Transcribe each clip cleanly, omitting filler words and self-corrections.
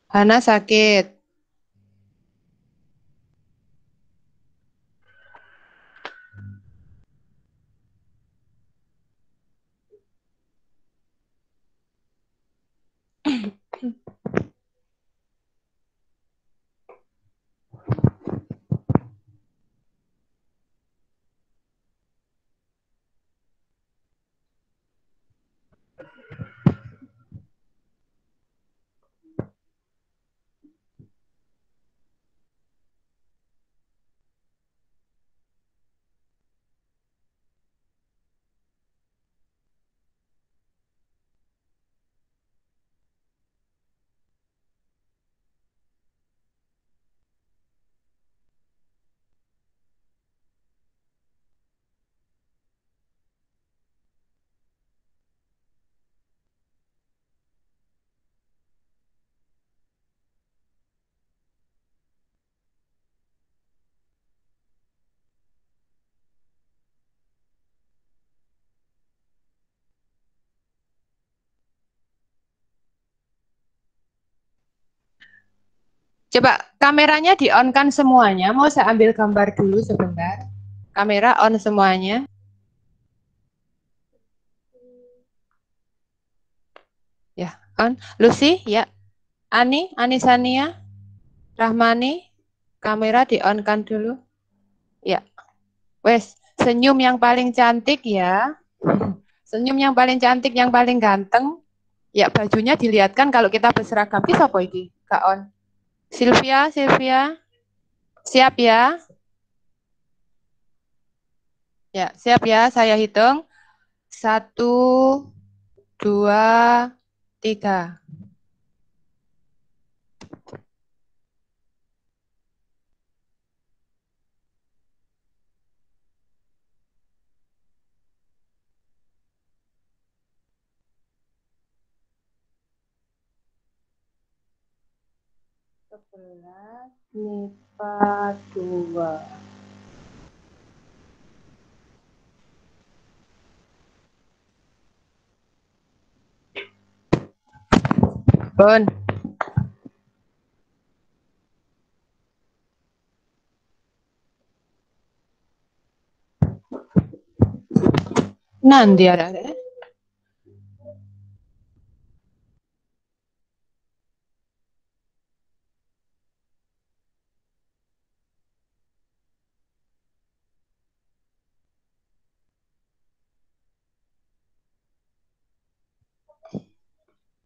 Hana sakit. Coba kameranya di-on-kan semuanya. Mau saya ambil gambar dulu sebentar. Kamera on semuanya. Ya, on. Lucy, ya. Ani Sania, Rahmani, kamera di-on-kan dulu. Ya. Wes, senyum yang paling cantik ya. Senyum yang paling cantik, yang paling ganteng. Ya, bajunya dilihatkan kalau kita berseragam. Ki sapa iki? Kak on. Sylvia. Siap ya? Ya, siap ya. Saya hitung. 1, 2, 3. Sebelas MIPA 2. Bon. Nanti ada.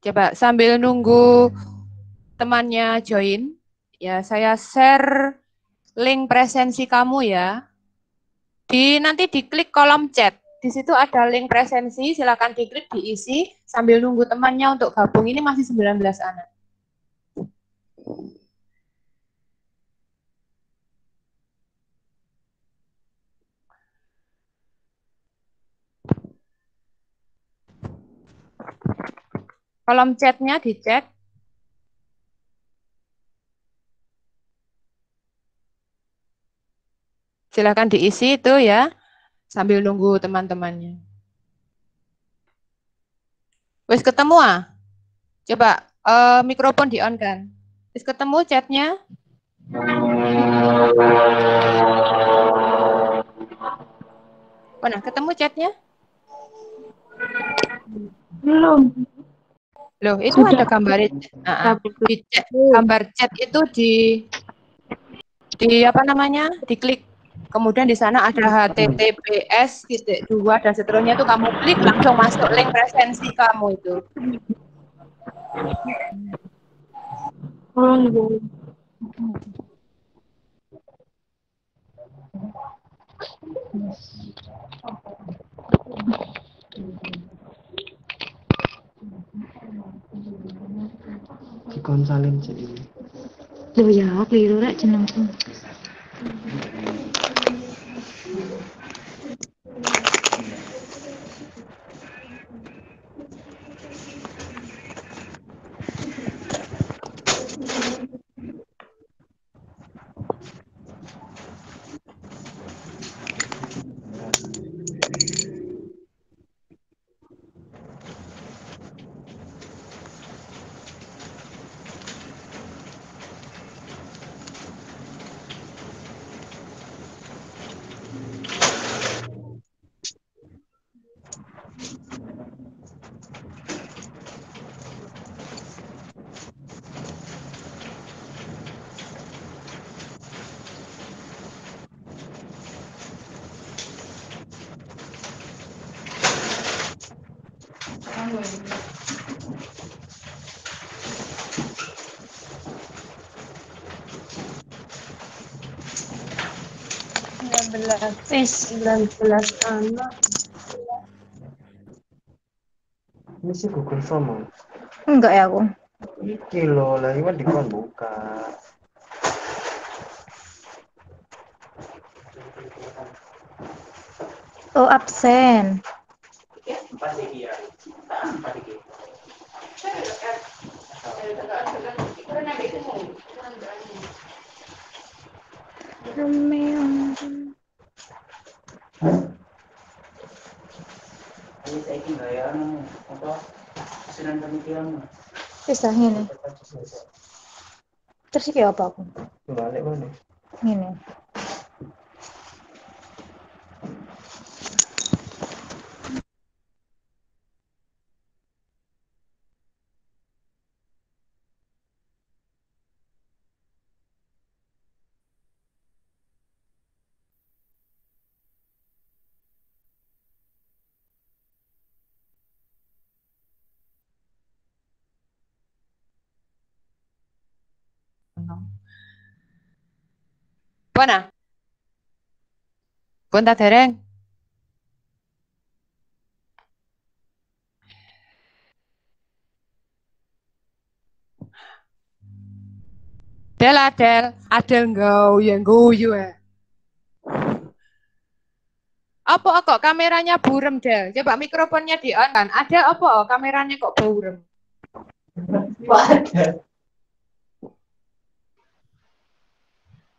Coba sambil nunggu temannya join, ya saya share link presensi kamu ya. Nanti diklik kolom chat. Di situ ada link presensi, silakan diklik, diisi sambil nunggu temannya untuk gabung. Ini masih 19 anak. Kolom chatnya dicek. Silakan diisi itu ya, sambil nunggu teman-temannya. Wis ketemu ah? Coba mikrofon di-on kan. Wis ketemu chatnya? Mana ketemu chatnya? Belum. Loh, itu Sudah. ada gambar di chat, gambar chat itu di apa namanya? Diklik. Kemudian di sana ada https://2 dan seterusnya itu kamu klik langsung masuk link presensi kamu itu. Oh, iya. Dikonsalin jadi. Loh ya, keliru rek jenengku. Sembilan belas anak. Ini sih Google Form. Enggak ya aku. Iki loh, lah ini dikon buka. Oh, absen. Ini saya tinggal ya, apa? Asinan pemikiran. Bisa ini. Terus iki apa aku? Balik mana? Ini. Bona. Bonta dereng. Adel yang guyu ya. Apa kok kameranya burem, Del? Coba mikrofonnya di-on kan. Ada apa kameranya kok burem? Ada.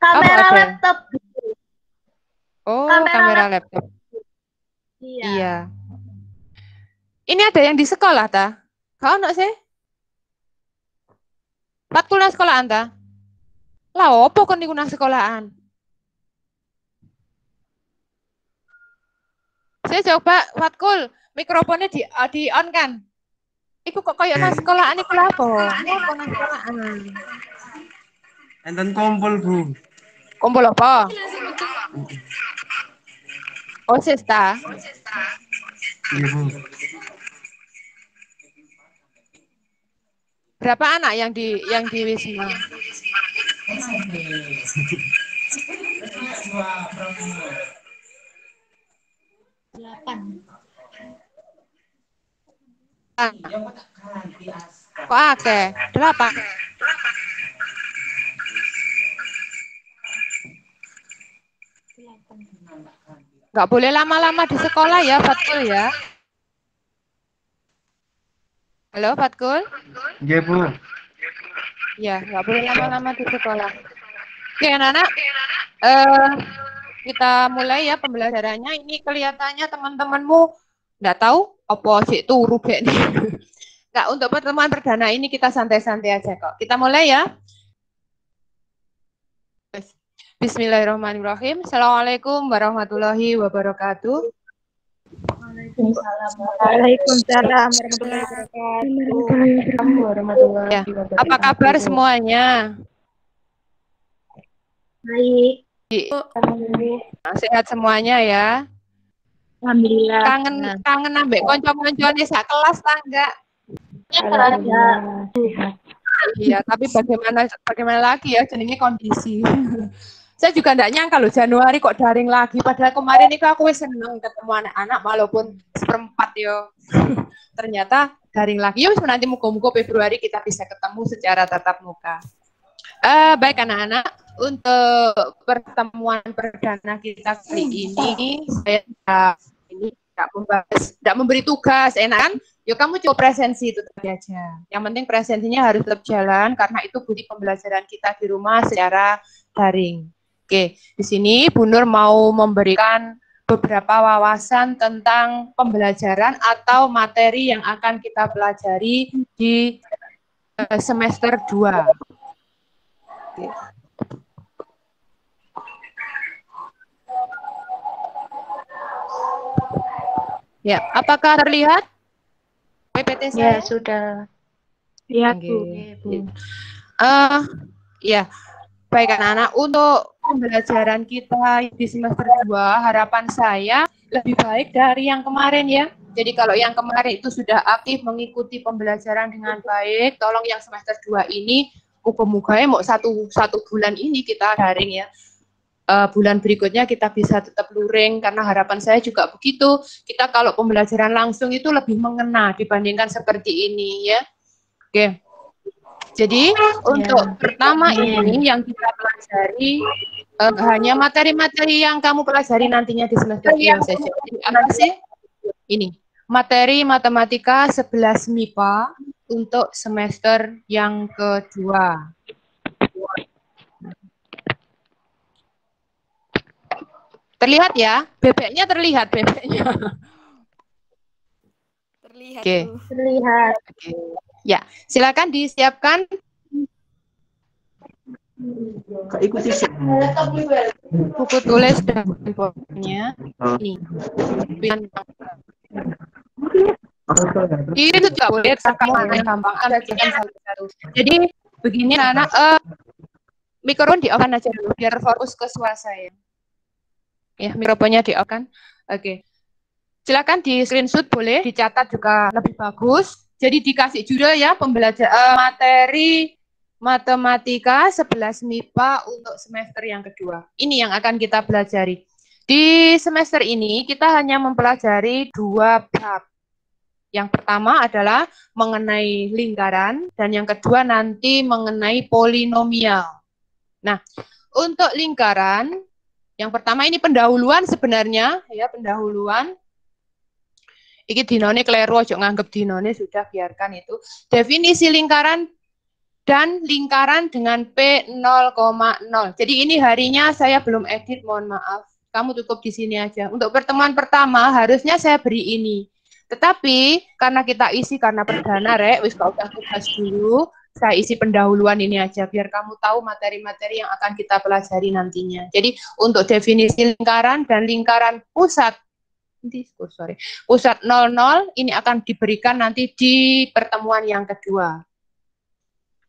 Kamera Apa, laptop. Oh, Kamera kamera laptop. Iya. Ini ada yang di sekolah ta? Kau nak sih? Fatkul nang sekolahan ta? Lah opo kon niku nang sekolahan? Saya coba Fatkul, mikrofonnya di on kan? Iku kok koyo nang sekolahan iku lha apa? Ngopo nang sekolahan? Enten kumpul, Bu. Kumpul apa? OSIS ta? Iya, Bu. Berapa anak yang di Wisma? Kok akeh? 8. Nggak boleh lama-lama di sekolah ya, Fatkul ya. Halo, Fatkul? Iya, Bu. Ya, nggak boleh lama-lama di sekolah. Oke, anak-anak. Kita mulai ya pembelajarannya. Ini kelihatannya teman-temanmu nggak tahu apa sih turu kayak nih. Nggak, untuk pertemuan perdana ini kita santai-santai aja kok. Kita mulai ya. Bismillahirrahmanirrahim. Assalamualaikum warahmatullahi wabarakatuh. Waalaikumsalam warahmatullahi Ya, wabarakatuh. apa kabar semuanya? Baik. Sehat semuanya ya. Alhamdulillah. Kangen ambek konco-koncone sak kelas ta enggak? Alhamdulillah. Iya, tapi bagaimana lagi ya jadinya kondisi. Saya juga enggak nyangka loh Januari kok daring lagi. Padahal kemarin itu aku seneng ketemu anak-anak walaupun seperempat yo. Ternyata daring lagi. Yuk nanti muka-muka Februari kita bisa ketemu secara tatap muka. Baik anak-anak, untuk pertemuan perdana kita kali ini saya tidak memberi tugas, enak kan? Yuk kamu coba presensi itu tadi aja. Yang penting presensinya harus tetap jalan karena itu bukti pembelajaran kita di rumah secara daring. Oke, di sini Bu Nur mau memberikan beberapa wawasan tentang pembelajaran atau materi yang akan kita pelajari di semester 2. Oke. Ya, apakah terlihat PPT saya? Ya, sudah. Ya, Bu. Ya, baik anak-anak, untuk pembelajaran kita di semester 2, harapan saya lebih baik dari yang kemarin ya. Jadi kalau yang kemarin itu sudah aktif mengikuti pembelajaran dengan baik, tolong yang semester 2 ini, muga-muga mau satu bulan ini kita daring ya. Bulan berikutnya kita bisa tetap luring, karena harapan saya juga begitu. Kita kalau pembelajaran langsung itu lebih mengena dibandingkan seperti ini ya. Oke. Jadi untuk pertama ini yang kita pelajari hanya materi-materi yang kamu pelajari nantinya di semester 2 saja. Jadi apa sih? Ini materi matematika 11 MIPA untuk semester yang kedua. Terlihat ya? Bebeknya terlihat, bebeknya. Terlihat. Oke. Terlihat. Oke. Ya, silakan disiapkan. Ikuti sih. Buku tulis dan handphonenya. Ini. Ini tuh juga boleh, kamu yang gampang kerjakan satu-satu. Jadi begini anak, mikrofon di-on aja dulu biar fokus ke suara saya. Ya, mikrofonnya di-on. Oke. Silakan di screenshot, boleh dicatat juga lebih bagus. Jadi dikasih judul ya, pembelajaran materi matematika 11 MIPA untuk semester yang kedua. Ini yang akan kita pelajari. Di semester ini kita hanya mempelajari 2 bab. Yang pertama adalah mengenai lingkaran dan yang kedua nanti mengenai polinomial. Nah, untuk lingkaran yang pertama ini pendahuluan sebenarnya ya, pendahuluan. Iki dinone kleru, ojo nganggep dinone, sudah biarkan itu. Definisi lingkaran dan lingkaran dengan P0,0. Jadi ini harinya saya belum edit, mohon maaf. Kamu cukup di sini aja. Untuk pertemuan pertama harusnya saya beri ini. Tetapi karena kita isi karena perdana rek, wis kau udah tugas dulu, saya isi pendahuluan ini aja biar kamu tahu materi-materi yang akan kita pelajari nantinya. Jadi untuk definisi lingkaran dan lingkaran pusat pusat 00 ini akan diberikan nanti di pertemuan yang kedua.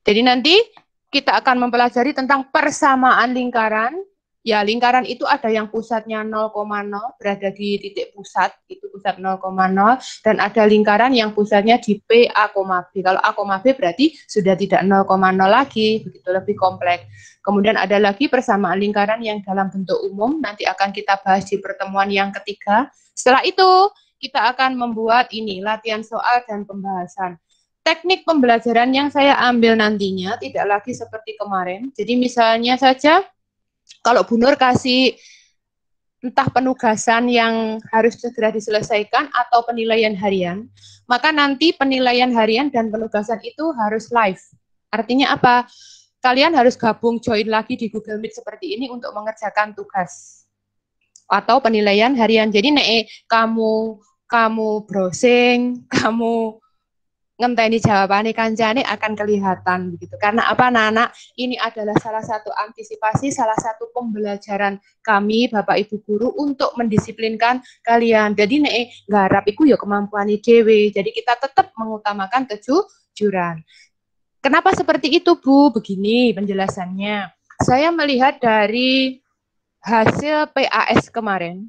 Jadi nanti kita akan mempelajari tentang persamaan lingkaran. Ya, lingkaran itu ada yang pusatnya 0,0 berada di titik pusat, itu pusat 0,0 dan ada lingkaran yang pusatnya di P, A, B. Kalau A, B berarti sudah tidak 0,0 lagi, begitu lebih kompleks. Kemudian ada lagi persamaan lingkaran yang dalam bentuk umum, nanti akan kita bahas di pertemuan yang ketiga. Setelah itu, kita akan membuat ini, latihan soal dan pembahasan. Teknik pembelajaran yang saya ambil nantinya tidak lagi seperti kemarin. Jadi misalnya saja, kalau Bu Nur kasih entah penugasan yang harus segera diselesaikan atau penilaian harian, maka nanti penilaian harian dan penugasan itu harus live. Artinya apa? Kalian harus gabung join lagi di Google Meet seperti ini untuk mengerjakan tugas atau penilaian harian. Jadi kamu browsing, kamu ngenteni jawabannya kancane akan kelihatan begitu. Karena apa anak-anak? Ini adalah salah satu antisipasi, salah satu pembelajaran kami Bapak Ibu guru untuk mendisiplinkan kalian. Jadi nggarap iku ya kemampuan dhewe. Jadi kita tetap mengutamakan kejujuran. Kenapa seperti itu, Bu? Begini penjelasannya. Saya melihat dari hasil PAS kemarin,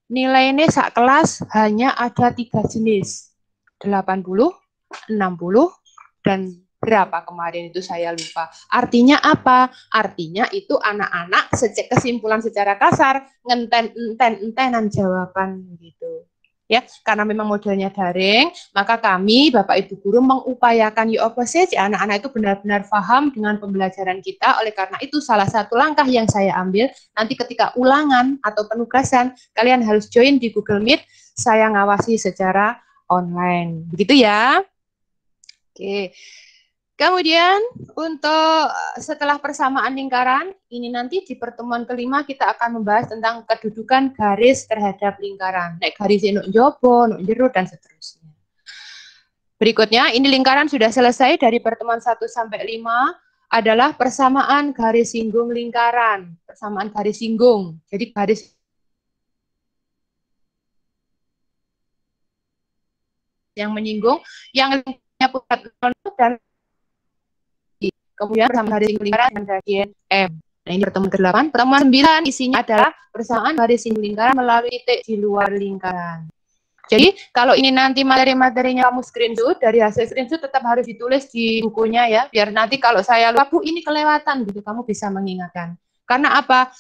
nilainya sak kelas hanya ada 3 jenis. 80, 60, dan berapa kemarin itu saya lupa. Artinya apa? Artinya itu anak-anak kesimpulan secara kasar ngenten-entenan jawaban gitu. Ya, karena memang modelnya daring, maka kami Bapak Ibu guru mengupayakan ya apa sih anak-anak itu benar-benar paham dengan pembelajaran kita. Oleh karena itu salah satu langkah yang saya ambil nanti ketika ulangan atau penugasan kalian harus join di Google Meet, saya ngawasi secara online. Begitu ya. Oke. Kemudian untuk setelah persamaan lingkaran, ini nanti di pertemuan kelima kita akan membahas tentang kedudukan garis terhadap lingkaran. Nek garis nuk jopo, nuk jero, dan seterusnya. Berikutnya, ini lingkaran sudah selesai dari pertemuan 1 sampai 5 adalah persamaan garis singgung lingkaran. Persamaan garis singgung. Jadi garis yang menyinggung, yang lingkarnya pusat 0 dan kemudian persamaan garis singgung lingkaran dan bagian M. Nah, ini pertemuan ke-8. Pertemuan 9 isinya adalah persamaan garis singgung lingkaran melalui titik di luar lingkaran. Jadi kalau ini nanti materi-materinya kamu screenshot, dari hasil screenshot tetap harus ditulis di bukunya ya, biar nanti kalau saya lupa, Bu ini kelewatan gitu, kamu bisa mengingatkan. Karena apa?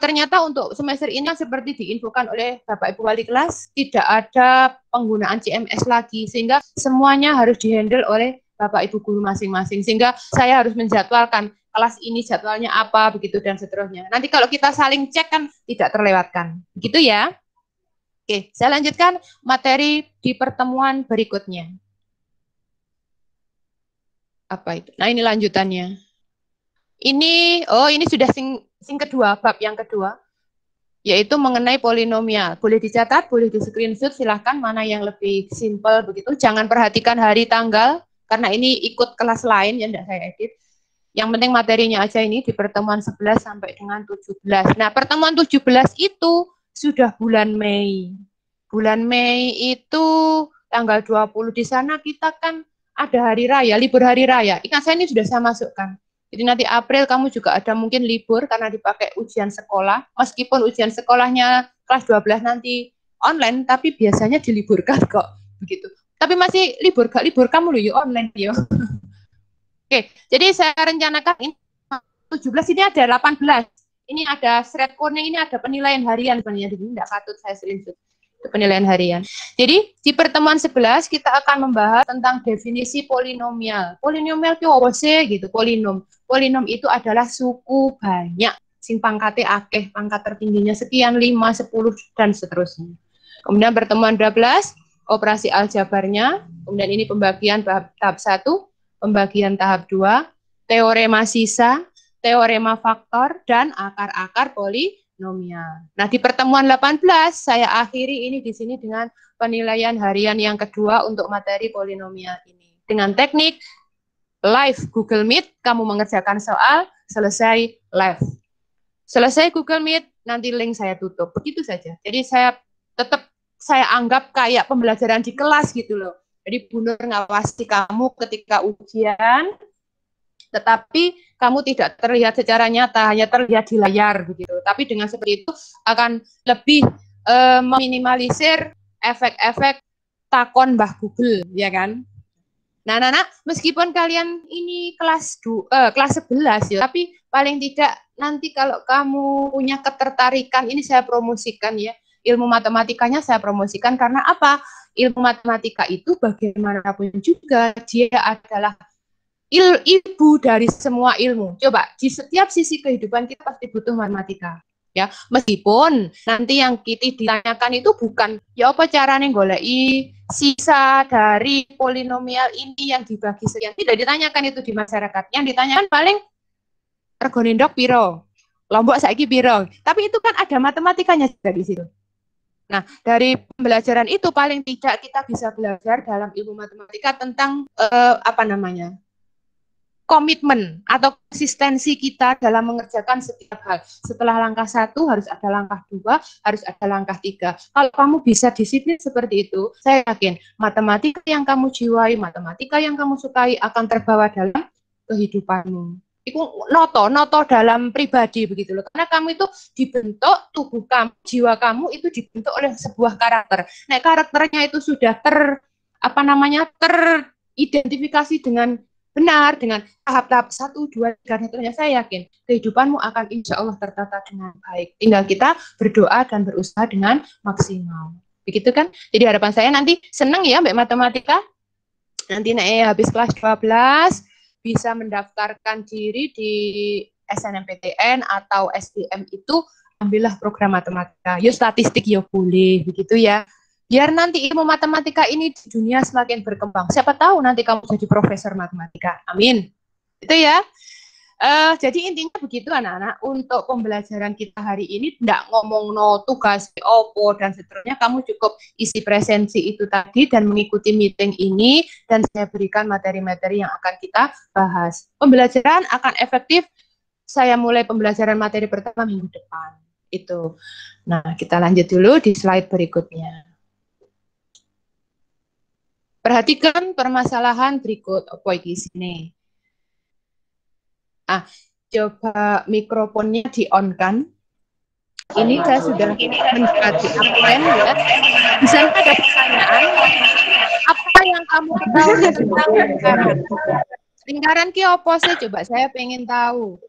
Ternyata untuk semester ini seperti diinfokan oleh Bapak Ibu Wali kelas, tidak ada penggunaan CMS lagi, sehingga semuanya harus dihandle oleh Bapak Ibu guru masing-masing, sehingga saya harus menjadwalkan kelas ini jadwalnya apa, begitu dan seterusnya. Nanti kalau kita saling cek kan tidak terlewatkan, begitu ya. Oke, saya lanjutkan materi di pertemuan berikutnya. Apa itu? Nah, ini lanjutannya. Ini sudah sing kedua, bab yang kedua, yaitu mengenai polinomial. Boleh dicatat, boleh di screenshot, silahkan mana yang lebih simple begitu. Jangan perhatikan hari tanggal, karena ini ikut kelas lain yang tidak saya edit. Yang penting materinya aja ini di pertemuan 11 sampai dengan 17. Nah, pertemuan 17 itu sudah bulan Mei. Bulan Mei itu tanggal 20 di sana kita kan ada hari raya, libur hari raya. Ingat saya ini sudah saya masukkan. Jadi nanti April kamu juga ada mungkin libur karena dipakai ujian sekolah. Meskipun ujian sekolahnya kelas 12 nanti online, tapi biasanya diliburkan kok. Begitu. Tapi masih libur, gak libur kamu loh ya online ya. Oke, jadi saya rencanakan ini 17 ini ada 18. Ini ada thread kuning, ini ada penilaian harian sebenarnya. Jadi tidak patut saya screenshot. Penilaian harian. Jadi di pertemuan 11 kita akan membahas tentang definisi polinomial. Polinomial itu apa sih gitu? Polinom. Polinom itu adalah suku banyak. Sing pangkatnya akeh, pangkat tertingginya sekian, 5, 10 dan seterusnya. Kemudian pertemuan 12 operasi aljabarnya. Kemudian ini pembagian tahap 1, pembagian tahap 2, teorema sisa, teorema faktor dan akar-akar polinomial. Nah, di pertemuan 18 saya akhiri ini di sini dengan penilaian harian yang kedua untuk materi polinomial ini. Dengan teknik live Google Meet, kamu mengerjakan soal, selesai live. Selesai Google Meet, nanti link saya tutup. Begitu saja. Jadi saya anggap kayak pembelajaran di kelas gitu loh. Jadi Bu Nur ngawasi kamu ketika ujian, tetapi kamu tidak terlihat secara nyata, hanya terlihat di layar begitu. Tapi dengan seperti itu akan lebih meminimalisir efek-efek takon Mbah Google, ya kan? Nah, anak-anak, meskipun kalian ini kelas 11 ya, tapi paling tidak nanti kalau kamu punya ketertarikan, ini saya promosikan ya, ilmu matematikanya saya promosikan karena apa? Ilmu matematika itu bagaimanapun juga dia adalah ibu dari semua ilmu. Coba di setiap sisi kehidupan kita pasti butuh matematika. Ya, meskipun nanti yang kita ditanyakan itu bukan ya apa caranya goleki sisa dari polinomial ini yang dibagi sekian. Tidak ditanyakan itu di masyarakat. Yang ditanyakan paling regane ndok piro, lombok saiki piro. Tapi itu kan ada matematikanya juga di situ. Nah, dari pembelajaran itu paling tidak kita bisa belajar dalam ilmu matematika tentang komitmen atau konsistensi kita dalam mengerjakan setiap hal. Setelah langkah 1 harus ada langkah 2, harus ada langkah 3. Kalau kamu bisa disiplin seperti itu, saya yakin matematika yang kamu jiwai, matematika yang kamu sukai akan terbawa dalam kehidupanmu. Itu noto dalam pribadi begitu loh. Karena kamu itu dibentuk, tubuh kamu, jiwa kamu itu dibentuk oleh sebuah karakter. Nah, karakternya itu sudah teridentifikasi dengan benar, dengan tahap-tahap 1, 2, 3, dan seterusnya, saya yakin kehidupanmu akan insya Allah tertata dengan baik. Tinggal kita berdoa dan berusaha dengan maksimal. Begitu kan? Jadi harapan saya nanti senang ya Mbak Matematika. Nanti habis kelas 12 bisa mendaftarkan diri di SNMPTN atau SBM itu, ambillah program matematika. Yo statistik yo boleh, begitu ya. Biar nanti ilmu matematika ini di dunia semakin berkembang. Siapa tahu nanti kamu jadi profesor matematika. Amin. Itu ya. Jadi intinya begitu anak-anak. Untuk pembelajaran kita hari ini tidak ngomong tugas opo dan seterusnya. Kamu cukup isi presensi itu tadi dan mengikuti meeting ini. Dan saya berikan materi-materi yang akan kita bahas. Pembelajaran akan efektif. Saya mulai pembelajaran materi pertama minggu depan. Itu. Nah, kita lanjut dulu di slide berikutnya. Perhatikan permasalahan berikut. Apa di sini? Coba mikrofonnya di-on kan. Ini saya sudah mendekati absen ya. Di sana ada pertanyaan, apa yang kamu ketahui tentang lingkaran? Lingkaran ki apa sih? Coba saya pengen tahu.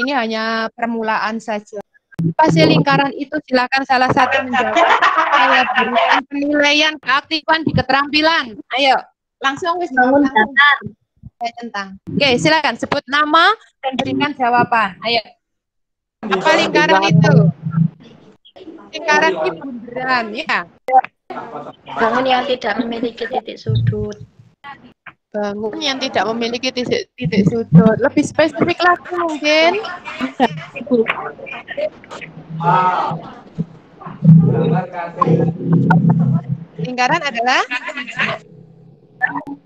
Ini hanya permulaan saja. Apa sih lingkaran itu? Silakan salah satu menjawab. Saya berikan penilaian keaktifan di keterampilan. Ayo, langsung wis Bangun datar. saya tentang. Oke, silakan sebut nama dan berikan jawaban. Ayo. Apa lingkaran itu? Lingkaran itu bunderan, ya. Bangun yang tidak memiliki titik sudut. Bangun yang tidak memiliki titik sudut. Lebih spesifik lagi mungkin. Lingkaran adalah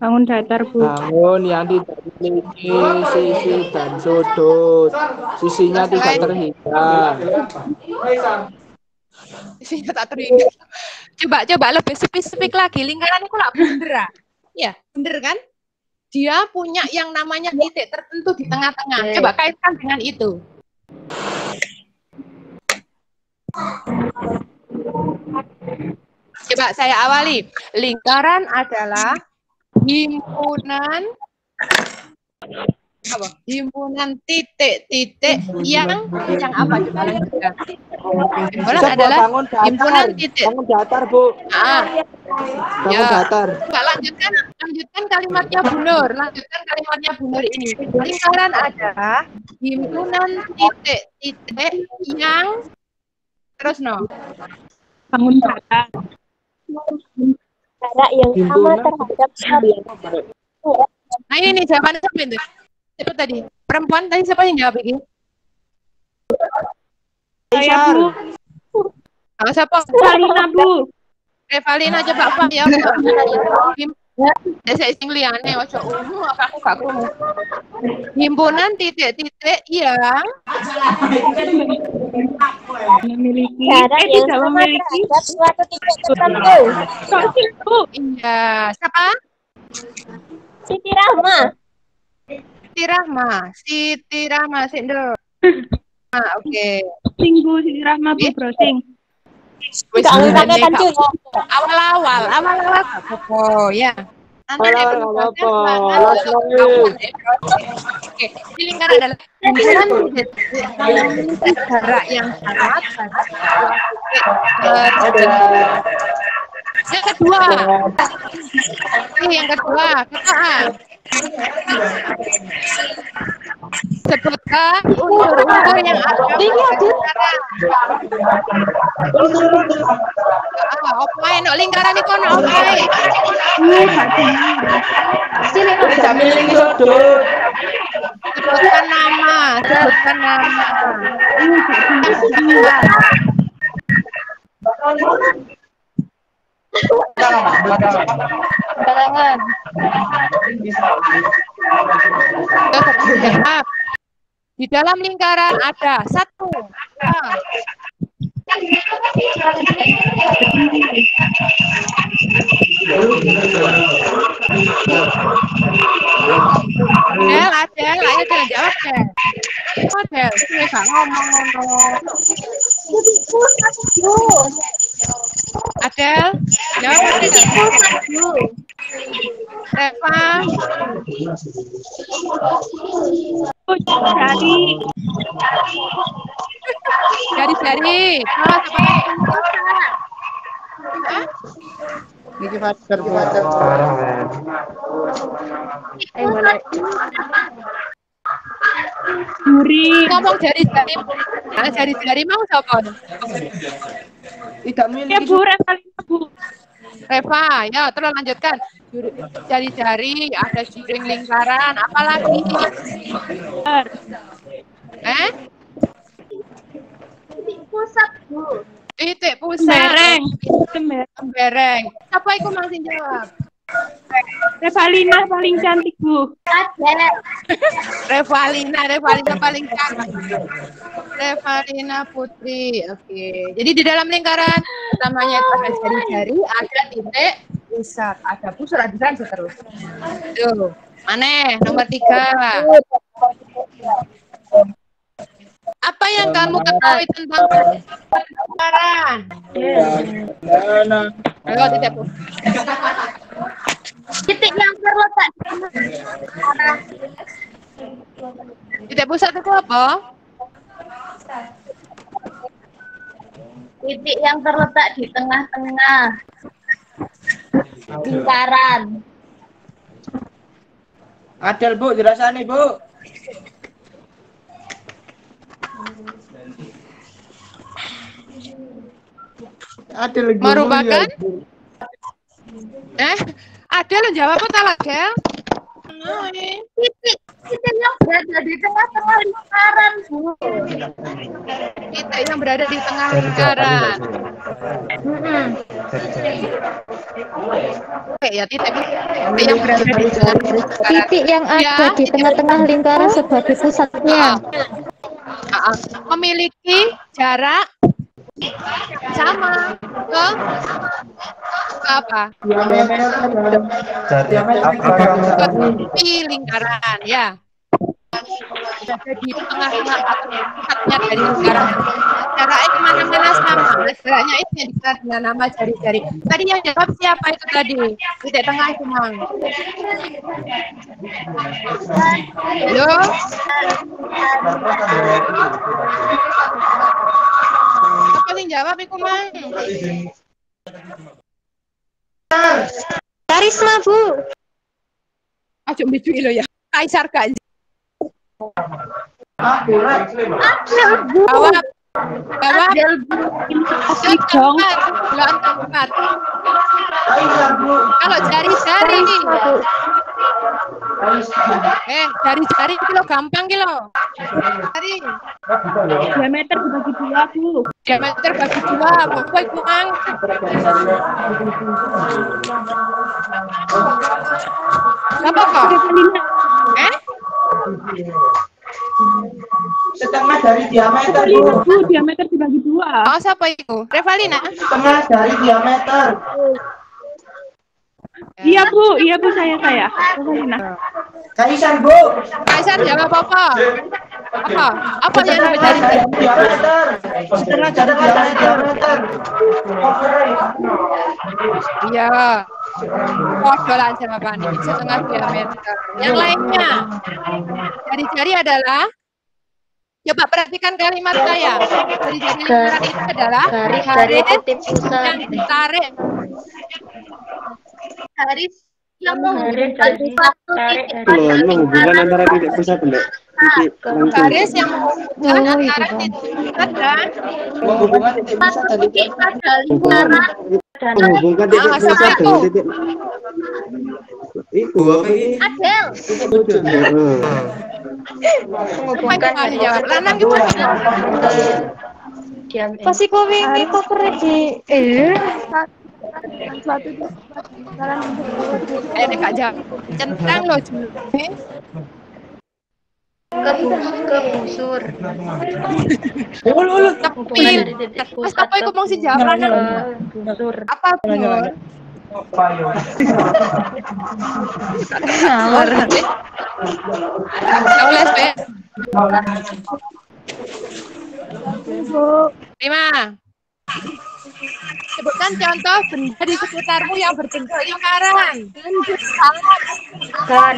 Bangun datar, Bu. Bangun yang tidak memiliki sisi dan sudut. Sisinya tidak terhingga. Isinya tak terhingga. Coba lebih spesifik lagi. Lingkaran itu lah bunder. Ya, bener kan? Dia punya yang namanya titik tertentu di tengah-tengah. Coba kaitkan dengan itu. Coba saya awali. Lingkaran adalah himpunan apa? Himpunan titik-titik yang apa? Coba lanjutkan. Himpunan adalah himpunan titik. Bangun datar, Bu. Bangun Ya. datar. Coba lanjutkan kalimatnya Bu Nur. Lanjutkan kalimatnya Bu Nur ini. Lingkaran adalah himpunan titik-titik yang terus no. Bangun datar. Cara yang sama terhadap Nah ini jawabannya siapa itu? Siapa tadi? Perempuan tadi siapa yang jawab ini? Saya, Bu. Siapa? Salina, Bu. Revalina coba apa ya? Saya sing liyane ojo ungu aku gak krungu. Himpunan titik-titik yang Memiliki. cara yang Tidak sama memiliki. terhadap suatu titik tertentu. iya, siapa? Siti Rahma. Siti Rahma Sindo. Oke. Minggu Siti Rahma, Bu, browsing. Wis Enggak pakai tanjung. awal-awal apa ya. Awal-awal apa? Oke, ini lingkaran adalah himpunan titik yang memiliki jarak yang sama yang kedua. Yang kedua, sebutkan unsur-unsur yang ada pada lingkaran. Opae no lingkaran iku ono opae. Tidak memiliki sudut. Sebutkan nama. Barengan. Di dalam lingkaran ada 1, 2, Adel, ayo Del, jawab Del. Del, sini gak ngomong. Adel, jawab Adel. Reva, jari. Ini masker buat ngomong jari-jari. Nah, jari-jari mau siapa? tidak memiliki Reva, ya terus lanjutkan. Jari-jari, ada jiring lingkaran, apalagi? Pusat, Bu. Titik pusat. Bereng. Siapa itu masih jawab? Revalina paling cantik, Bu. Revalina paling cantik. Revalina Putri. Oke. Jadi di dalam lingkaran namanya ada jari-jari, ada titik pusat, ada pusat, ada dan seterusnya. Tuh. Mana? Nomor 3. Apa yang kamu ketahui tentang lingkaran? Ayo titik pusat. Titik yang terletak di Titik pusat itu apa? titik yang terletak di tengah-tengah lingkaran. Adel Bu, jelasane Bu. Adel lagi Merupakan? Ada lo jawab apa tak Adel? Titik yang berada di tengah-tengah lingkaran, Bu. Titik yang berada di tengah lingkaran. Oke ya titik yang berada di tengah lingkaran. Titik yang ada di tengah-tengah lingkaran sebagai pusatnya. Memiliki jarak sama ke apa? Di lingkaran ya. Berada di tengah-tengah atau pusatnya dari lingkaran. Jaraknya kemana-mana sama. Jaraknya itu yang dikenal dengan nama jari-jari. Tadi yang jawab siapa itu tadi? Titik tengah itu Mang. Halo? Apa yang jawab itu Mang? Karisma, Bu. Ayo bicu lo ya. Kaisar kan. Jawab. Jawab. Tempat. Kalau jari-jari jari-jari kilo gampang kilo. Jari. Diameter dibagi dua, Bu. Diameter bagi dua. Apa itu Mang? Apa kok? Setengah dari diameter Bu. Diameter dibagi dua. Oh, siapa itu? Revalina? Setengah dari diameter. Iya Bu, saya. Revalina. Kaisar Bu. Kaisar jawab apa? Apa yang Setengah dari dari diameter. Setengah dari diameter. Iya. Kodolan jawabannya setengah diameter. Yang lainnya, jari-jari adalah. Coba perhatikan kalimat saya. Jari-jari lingkaran itu adalah Garis dari titik yang pusat. ditarik. Garis yang Garis menghubungkan dari satu tarik titik dari pada hubungan antara titik pusat dan titik langsung. Garis yang menghubungkan antara titik pusat dan Menghubungkan titik pusat satu dan titik pada lingkaran. Menghubungkan titik Ah, pusat siapa itu? dengan titik itu apa ini? Adel. Menghubungkan Apa itu jawab? Lanang gimana? diameter. Pasti kau wingi kok di Ayo Kak jawab. Centang loh Juni. Ke busur. Tepil. Dari titik Mas pusat apa itu mau si jawab lanang? ke busur. Apa Bur? Tulis Be. 5. Sebutkan contoh benda di sekitarmu yang berbentuk lingkaran. Kan.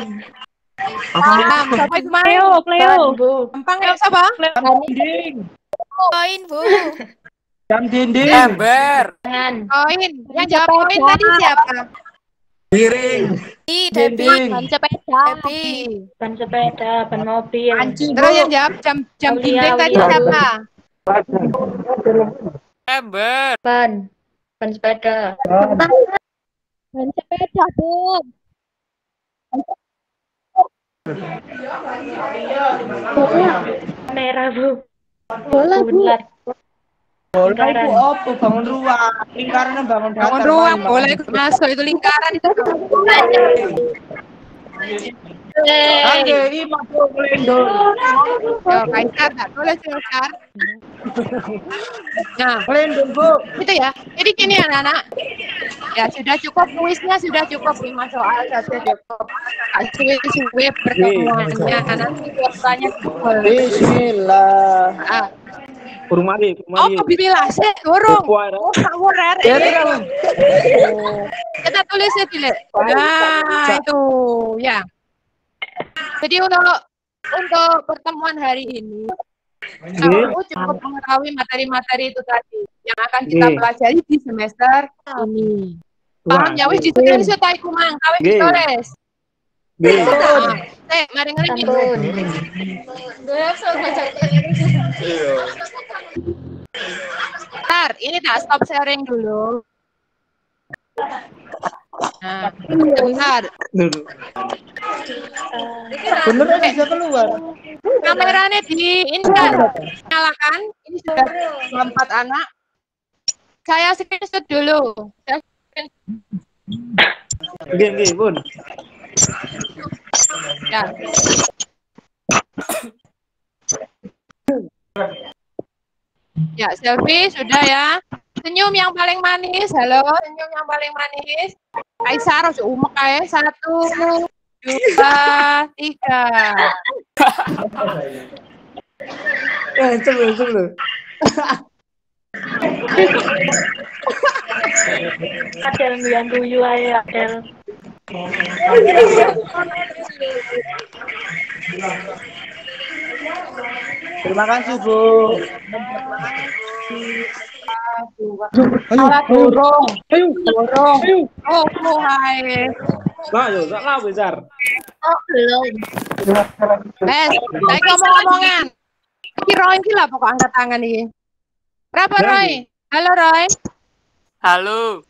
Siapa itu Mang? Kan, Bu. Gampang ya siapa? dinding. Koin Bu. Jam dinding. Tangan. Koin. Yang jawab koin tadi siapa? Piring. Dinding. ban sepeda. Ban sepeda, ban mobil. Terus yang jawab jam dinding tadi siapa? Ban sepeda. Ban sepeda, Bu. Merah, Bu. Bola, Bu. Bulat. Bola itu apa? Bangun ruang. Lingkaran bangun datar. Bangun ruang boleh masuk itu lingkaran itu. Oke, ini masuk melendor. Yo, Kaisar tak tulis Kaisar. Nah, Melendor Bu. itu ya. Jadi gini anak-anak. Ya sudah cukup kuisnya sudah cukup 5 soal saja cukup. Suwe pertemuannya nanti kuotanya full. Bismillah. Burung Mari, Oh, bismillah sih, burung. Oh, samurer. Kita tulis ya, Dile. Nah, itu ya. Jadi untuk pertemuan hari ini, aku cukup mengetahui materi-materi itu tadi yang akan kita pelajari di semester ini. Paham ya? Wis ditulis ta iku mang, kawis ditulis. Mari ngerti. Bentar, ini tak stop sharing dulu. Nah, bentar. Bener bisa keluar. Kameranya nyalakan. Ini sudah 4 anak. Saya screenshot dulu. Nggih, Bun. Ya. Ya, selfie sudah ya. Senyum yang paling manis. Halo, senyum yang paling manis. Kaisar harus umek kae. 1, 2, 3. Coba. Adel yang guyu ae Adel. Terima kasih, Bu. Dorong. Ayo. Oh, hai. Lah, yo, sak lah besar. Oh, belum. Saya ngomong-ngomongan. Iki Roy iki lah pokok angkat tangan iki. Berapa Roy? Halo Roy. Halo.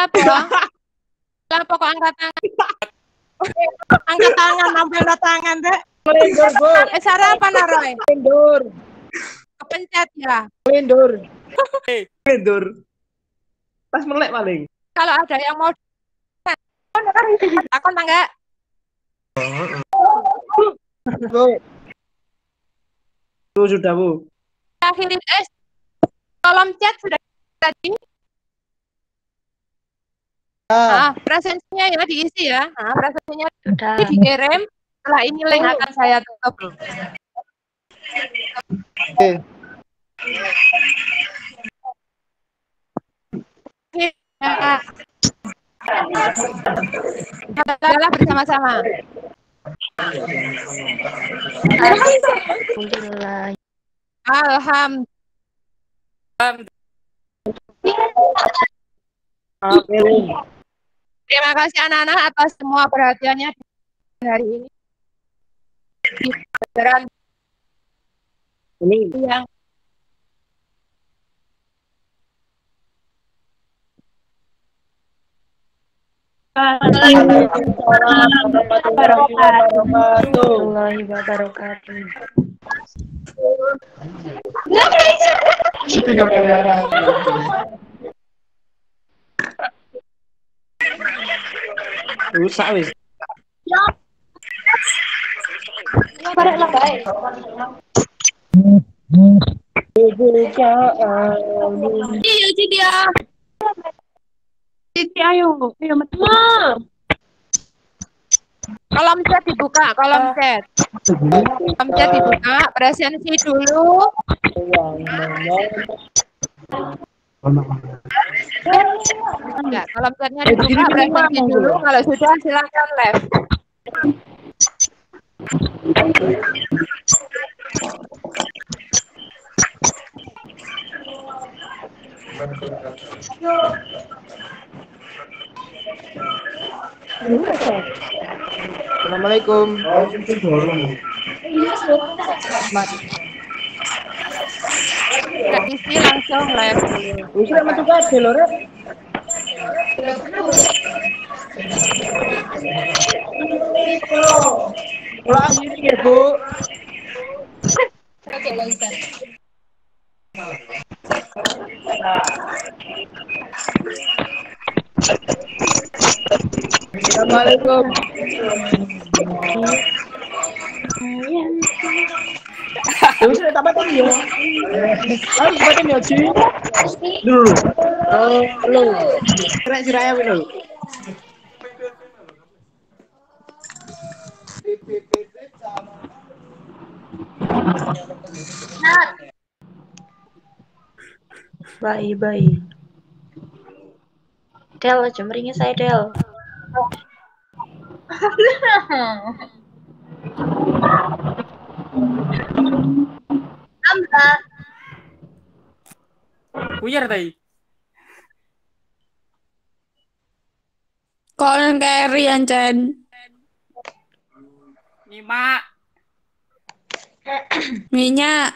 Apa pokok angkat tangan. Angkat tangan, nampil tangan deh. Lendur, Bu. Sarapan Roy. Lendur. Kepencet ya. Lendur. Pas melek paling. Kalau ada yang mau takon enggak? Bu, sudah, Bu. Akhiri kolom chat sudah tadi. Presensinya ya diisi ya. Presensinya dikirim. Setelah ini link akan saya tutup. Adalah bersama-sama. Alhamdulillah. Terima kasih anak-anak atas semua perhatiannya hari ini. Di pelajaran yang Warahmatullahi wabarakatuh. Rusak wis. Iya, dia. Cici, ayo metu. Kolom chat dibuka, kolom chat. Kolom chat dibuka, presensi dulu. Ya, kolom chatnya dibuka, presensi dulu. Kalau sudah silakan live. Assalamualaikum. Nggak isi langsung live dulu. Sudah metu kabeh lho, Rek. Pulang ya, Bu. Assalamualaikum. Terus tak apa tadi ya? Ayo batin ya, Ci. Dulu. Halo. Kira siraya wino. Bayi. Del, aja meringis saya, Del. Hamza. Buyar tadi. Kok yang carry Ancen? Nyimak. Minyak.